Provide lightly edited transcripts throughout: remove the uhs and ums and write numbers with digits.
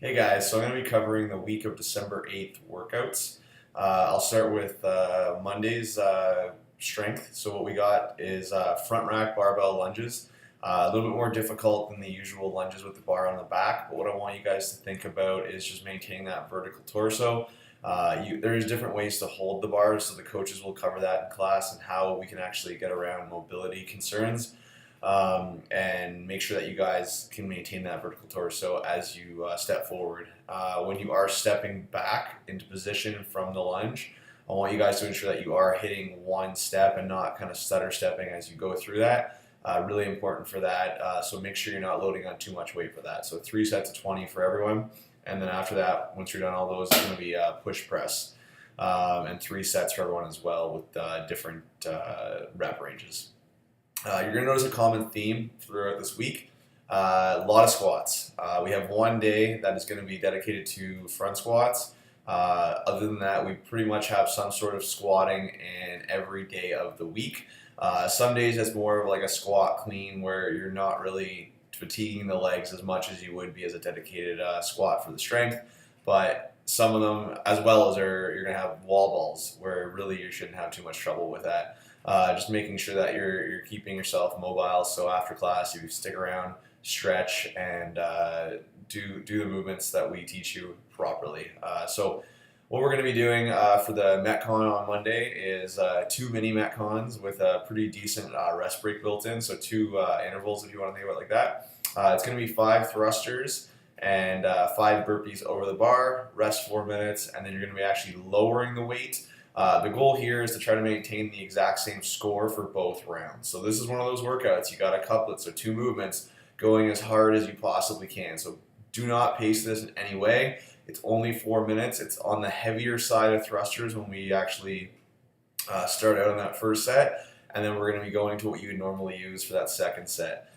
Hey guys, so I'm going to be covering the week of December 8th workouts. I'll start with Monday's strength. So what we got is front rack barbell lunges. A little bit more difficult than the usual lunges with the bar on the back, but what I want you guys to think about is just maintaining that vertical torso. There's different ways to hold the bars, so the coaches will cover that in class and how we can actually get around mobility concerns. And make sure that you guys can maintain that vertical torso as you step forward. When you are stepping back into position from the lunge, I want you guys to ensure that you are hitting one step and not kind of stutter stepping as you go through that. Really important for that. So make sure you're not loading on too much weight for that. So 3 sets of 20 for everyone. And then after that, once you're done all those, it's going to be push press. And 3 sets for everyone as well with different rep ranges. You're going to notice a common theme throughout this week. A lot of squats. We have one day that is going to be dedicated to front squats. Other than that, we pretty much have some sort of squatting in every day of the week. Some days it's more of like a squat clean where you're not really fatiguing the legs as much as you would be as a dedicated squat for the strength. But some of them, as well as you're going to have wall balls where really you shouldn't have too much trouble with that. Just making sure that you're keeping yourself mobile. So after class, you stick around, stretch, and do the movements that we teach you properly. So what we're going to be doing for the Metcon on Monday is 2 mini Metcons with a pretty decent rest break built in. So 2 intervals if you want to think about it like that. It's going to be 5 thrusters and 5 burpees over the bar, rest 4 minutes, and then you're going to be actually lowering the weight. The goal here is to try to maintain the exact same score for both rounds. So this is one of those workouts. You got a couplet, so 2 movements going as hard as you possibly can. So do not pace this in any way. It's only 4 minutes. It's on the heavier side of thrusters when we actually start out on that first set. And then we're going to be going to what you would normally use for that second set.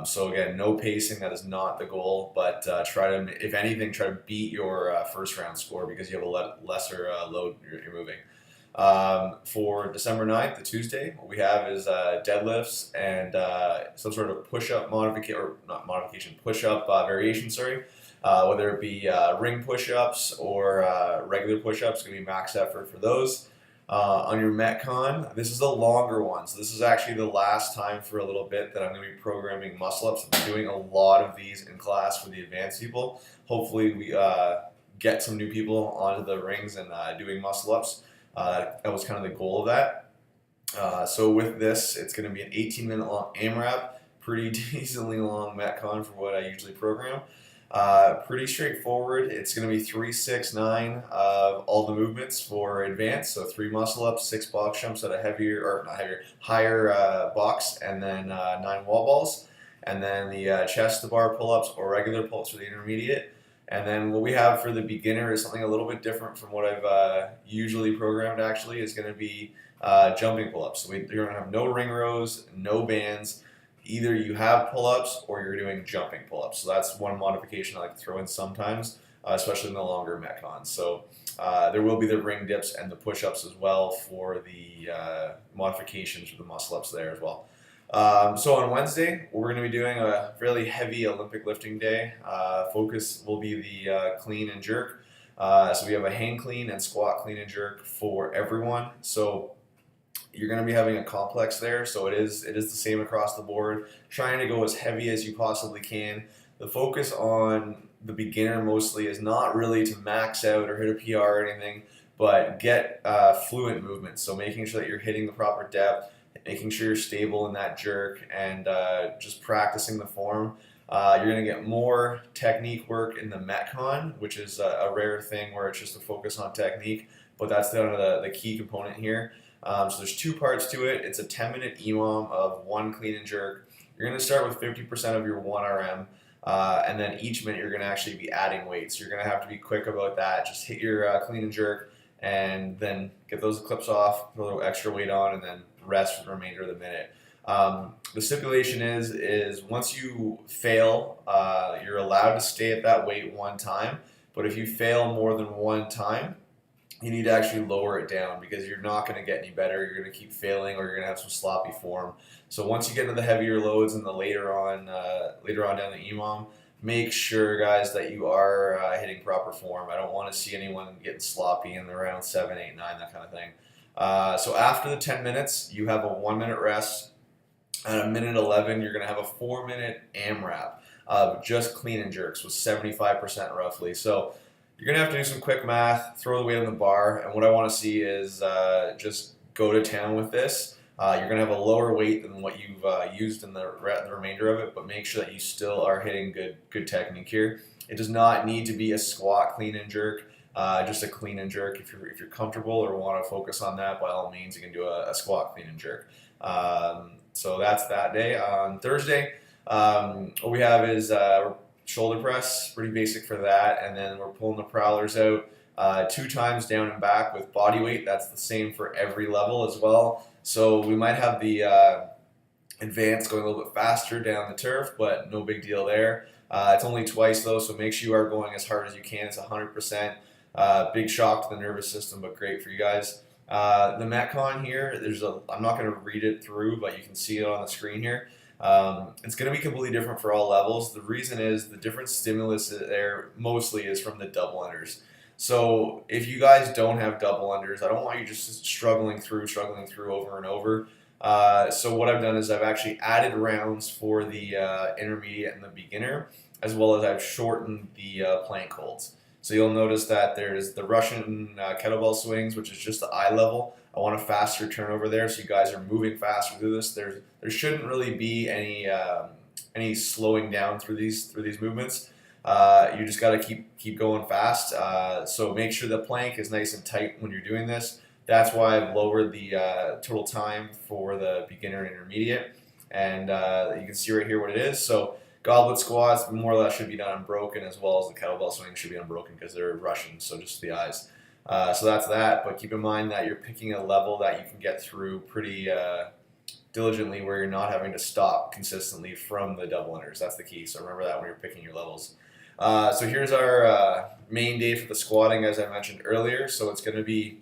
So again, no pacing, that is not the goal, but try to, if anything, try to beat your first round score because you have a lesser load you're moving. For December 9th, the Tuesday, what we have is deadlifts and some sort of push-up modification, or not modification, push-up variation, sorry. Whether it be ring push-ups or regular push-ups, it's going to be max effort for those. On your Metcon, this is a longer one, so this is actually the last time for a little bit that I'm going to be programming muscle-ups. I've been doing a lot of these in class for the advanced people. Hopefully we get some new people onto the rings and doing muscle-ups. That was kind of the goal of that. So with this, it's going to be an 18-minute long AMRAP, pretty decently long Metcon for what I usually program. Pretty straightforward. It's going to be 3, 6, 9 of all the movements for advanced. So 3 muscle ups, 6 box jumps at a heavier, or not heavier, higher box, and then 9 wall balls. And then the chest to bar pull ups or regular pull ups for the intermediate. And then what we have for the beginner is something a little bit different from what I've usually programmed actually, is going to be jumping pull ups. So you're going to have no ring rows, no bands. Either you have pull-ups or you're doing jumping pull-ups. So that's one modification I like to throw in sometimes, especially in the longer Metcons. So there will be the ring dips and the push-ups as well for the modifications for the muscle-ups there as well. So on Wednesday, we're going to be doing a fairly heavy Olympic lifting day. Focus will be the clean and jerk. So we have a hang clean and squat clean and jerk for everyone. So you're going to be having a complex there, so it is the same across the board. Trying to go as heavy as you possibly can. The focus on the beginner mostly is not really to max out or hit a PR or anything, but get fluent movement. So making sure that you're hitting the proper depth, making sure you're stable in that jerk, and just practicing the form. You're going to get more technique work in the Metcon, which is a rare thing where it's just a focus on technique, but that's the key component here. So there's 2 parts to it. It's a 10-minute EMOM of 1 clean and jerk. You're going to start with 50% of your 1 RM, and then each minute you're going to actually be adding weights. You're going to have to be quick about that. Just hit your clean and jerk, and then get those clips off, put a little extra weight on, and then rest for the remainder of the minute. The stipulation is once you fail, you're allowed to stay at that weight 1 time, but if you fail more than 1 time, you need to actually lower it down because you're not going to get any better. You're going to keep failing, or you're going to have some sloppy form. So once you get into the heavier loads and the later on down the EMOM, make sure, guys, that you are hitting proper form. I don't want to see anyone getting sloppy in the round 7, 8, 9, that kind of thing. So after the 10 minutes, you have a 1-minute rest. At a minute 11, you're going to have a 4-minute AMRAP of just clean and jerks with 75% roughly. So you're going to have to do some quick math, throw the weight on the bar, and what I want to see is just go to town with this. You're going to have a lower weight than what you've used in the remainder of it, but make sure that you still are hitting good technique here. It does not need to be a squat clean and jerk, just a clean and jerk. If you're comfortable or want to focus on that, by all means, you can do a squat clean and jerk. So that's that day. On Thursday, what we have is shoulder press, pretty basic for that, and then we're pulling the prowlers out 2 times down and back with body weight. That's the same for every level as well. So we might have the advance going a little bit faster down the turf, but no big deal there. It's only twice though, so make sure you are going as hard as you can. It's 100%. Big shock to the nervous system, but great for you guys. The Metcon here, I'm not going to read it through, but you can see it on the screen here. It's going to be completely different for all levels. The reason is the different stimulus there mostly is from the double unders. So if you guys don't have double unders, I don't want you just struggling through over and over. So what I've done is I've actually added rounds for the intermediate and the beginner, as well as I've shortened the plank holds. So you'll notice that there's the Russian kettlebell swings, which is just the eye level. I want a faster turnover there, so you guys are moving faster through this. There shouldn't really be any slowing down through these movements. You just got to keep going fast. So make sure the plank is nice and tight when you're doing this. That's why I've lowered the total time for the beginner and intermediate, and you can see right here what it is. So goblet squats more or less should be done unbroken, as well as the kettlebell swing should be unbroken because they're Russian, so just the eyes. So that's that, but keep in mind that you're picking a level that you can get through pretty diligently, where you're not having to stop consistently from the double unders. That's the key, so remember that when you're picking your levels. So here's our main day for the squatting, as I mentioned earlier. So it's going to be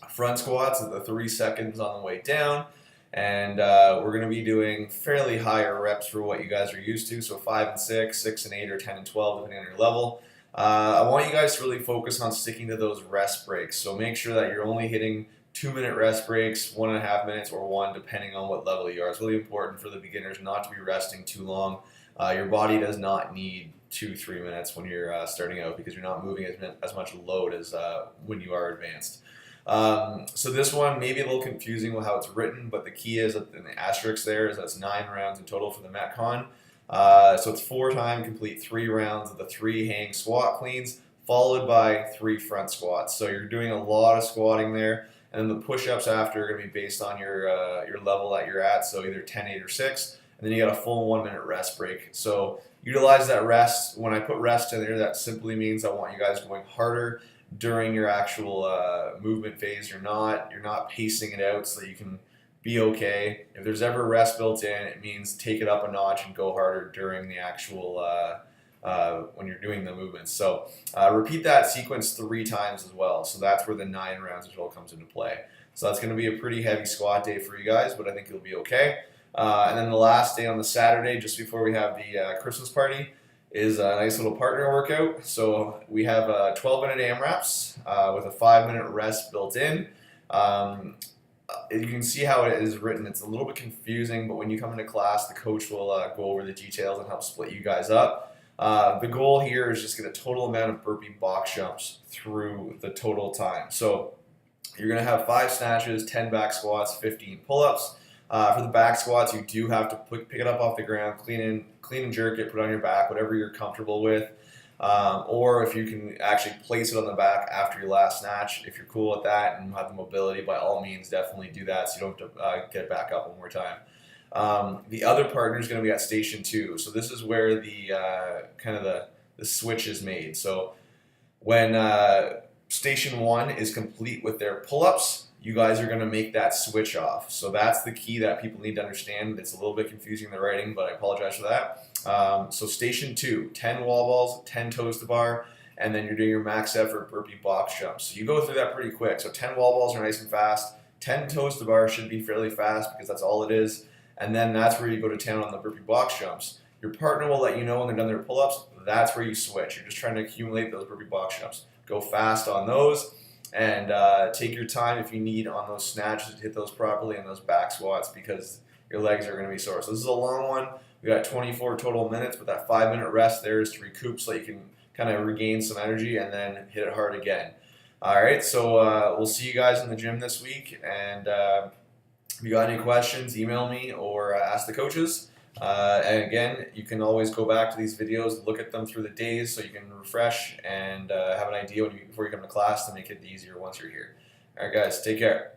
front squats at the 3 seconds on the way down. And we're going to be doing fairly higher reps for what you guys are used to. So 5 and 6, 6 and 8, or 10 and 12, depending on your level. I want you guys to really focus on sticking to those rest breaks. So make sure that you're only hitting 2-minute rest breaks, 1.5 minutes, or 1, depending on what level you are. It's really important for the beginners not to be resting too long. Your body does not need 2-3 minutes when you're starting out, because you're not moving as much load as when you are advanced. So this one may be a little confusing with how it's written, but the key is in the asterisk there is that's 9 rounds in total for the Metcon. So it's 4 time complete 3 rounds of the 3 hang squat cleans, followed by 3 front squats. So you're doing a lot of squatting there, and then the push-ups after are going to be based on your level that you're at, so either 10, 8, or 6, and then you got a full 1-minute rest break. So utilize that rest. When I put rest in there, that simply means I want you guys going harder during your actual movement phase. You're not pacing it out so that you can be okay. If there's ever rest built in, it means take it up a notch and go harder during the actual when you're doing the movements. So repeat that sequence 3 times as well. So that's where the 9 rounds as well comes into play. So that's going to be a pretty heavy squat day for you guys, but I think you'll be okay. And then the last day on the Saturday, just before we have the Christmas party, is a nice little partner workout. So we have 12-minute AMRAPs with a 5-minute rest built in. You can see how it is written. It's a little bit confusing, but when you come into class, the coach will go over the details and help split you guys up. The goal here is just get a total amount of burpee box jumps through the total time. So you're going to have 5 snatches, 10 back squats, 15 pull-ups. For the back squats, you do have to pick it up off the ground, clean and jerk it, put it on your back, whatever you're comfortable with. Or if you can actually place it on the back after your last snatch, if you're cool with that and have the mobility, by all means, definitely do that so you don't have to get it back up one more time. The other partner is going to be at station 2. So this is where the kind of the switch is made. So when station 1 is complete with their pull-ups, you guys are going to make that switch off. So that's the key that people need to understand. It's a little bit confusing in the writing, but I apologize for that. So station 2, 10 wall balls, 10 toes to bar, and then you're doing your max effort burpee box jumps. So you go through that pretty quick. So 10 wall balls are nice and fast. 10 toes to bar should be fairly fast because that's all it is. And then that's where you go to town on the burpee box jumps. Your partner will let you know when they're done their pull-ups. that's where you switch. You're just trying to accumulate those burpee box jumps. Go fast on those, and take your time if you need on those snatches to hit those properly and those back squats, because your legs are going to be sore. So this is a long one. We got 24 total minutes, but that 5-minute rest there is to recoup so that you can kind of regain some energy and then hit it hard again. All right, so we'll see you guys in the gym this week, and if you got any questions, email me or ask the coaches. And again, you can always go back to these videos, look at them through the days so you can refresh and have an idea before you come to class to make it easier once you're here. All right, guys, take care.